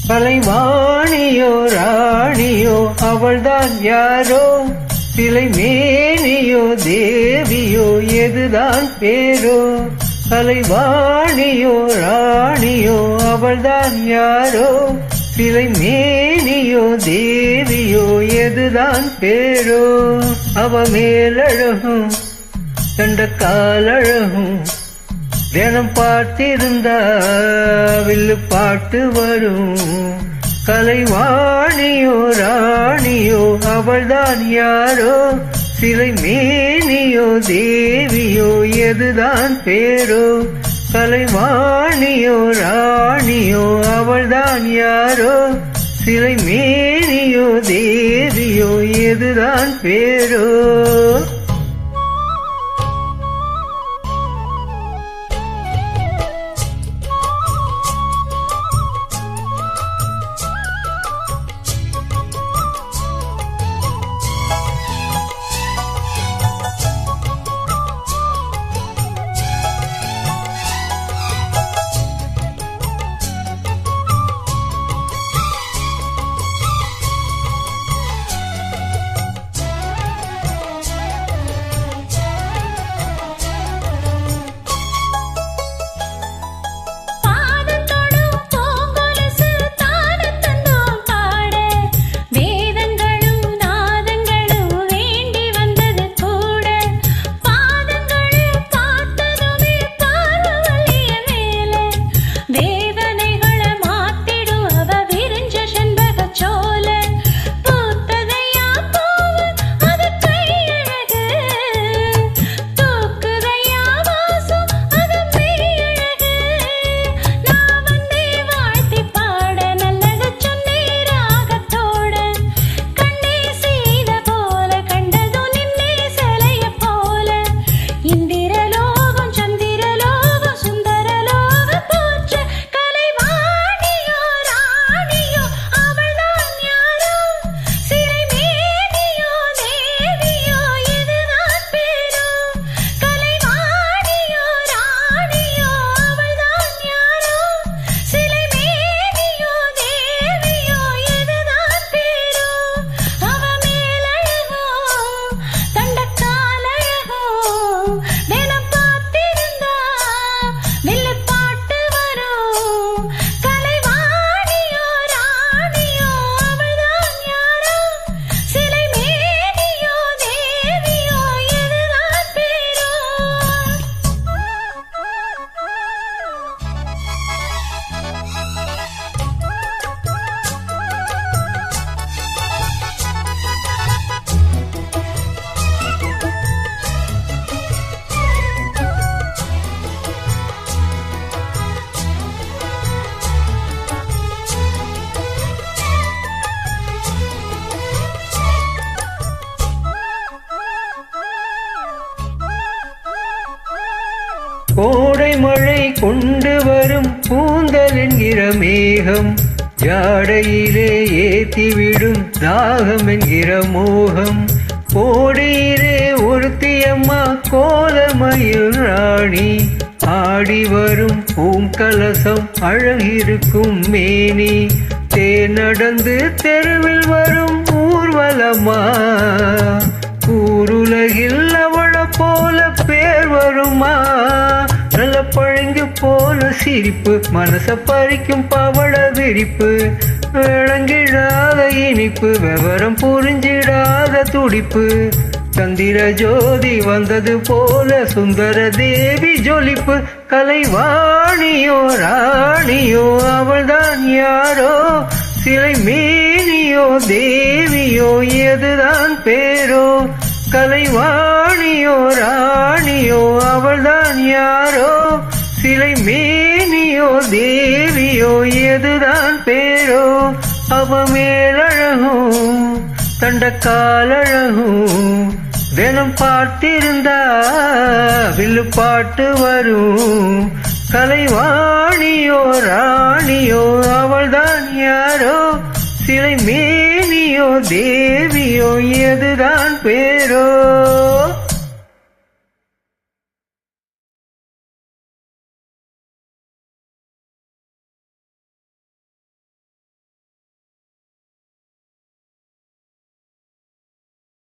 கலைவாணியோ ராணியோ அவள்தான் யாரோ, சிலை மேனியோ தேவியோ எதுதான் பேரோ. கலைவாணியோ ராணியோ அவள்தான் யாரோ, சிலை மேனியோ தேவியோ எதுதான் பேரோ. அவ மேலழகும் கண்ட காலழகும் தினம் பார்த்திருந்தா வில்லு பாட்டு வரும். கலைவாணியோ ராணியோ அவள்தான் யாரோ, சிலை மேனியோ தேவியோ எதுதான் பேரோ. கலைவாணியோ ராணியோ அவள்தான் யாரோ, சிலை மேனியோ தேவியோ எதுதான் பேரோ. கோடை மழை கொண்டு வரும் கூந்தல் என்கிற மேகம், ஜாடையிலே ஏத்திவிடும் தாகம் என்கிற மோகம். கோடையிலே ஒருத்தியம்மா கோலமயில் ராணி, ஆடி வரும் பூங்கலசம் அழகிருக்கும் மேனி. தேர் நடந்து தெருவில் வரும் ஊர்வலமா, ஊருலகில் அவள போல பேர் வருமா. நல்ல பழங்கு போல சிரிப்பு, மனச பறிக்கும் பவள விரிப்பு. விளங்கிடாத இனிப்பு, விவரம் புரிஞ்சிடாத துடிப்பு. சந்திர ஜோதி வந்தது போல சுந்தர தேவி ஜொலிப்பு. கலைவாணியோ ராணியோ அவள்தான் யாரோ, சிலை மேனியோ தேவியோ எதுதான் பேரோ. கலைவாணியோ ராணியோ அவள்தான் யாரோ, சிலை மேனியோ தேவியோ எதுதான் பேரோ. அவ மேலழகும் தண்டக்காலழகும் தினம் பார்த்திருந்தா வில்லு பாட்டு வரும். கலைவாணியோ ராணியோ அவள்தான் யாரோ, சிலை மேனியோ தேவியோ எதுதான் பேரோ.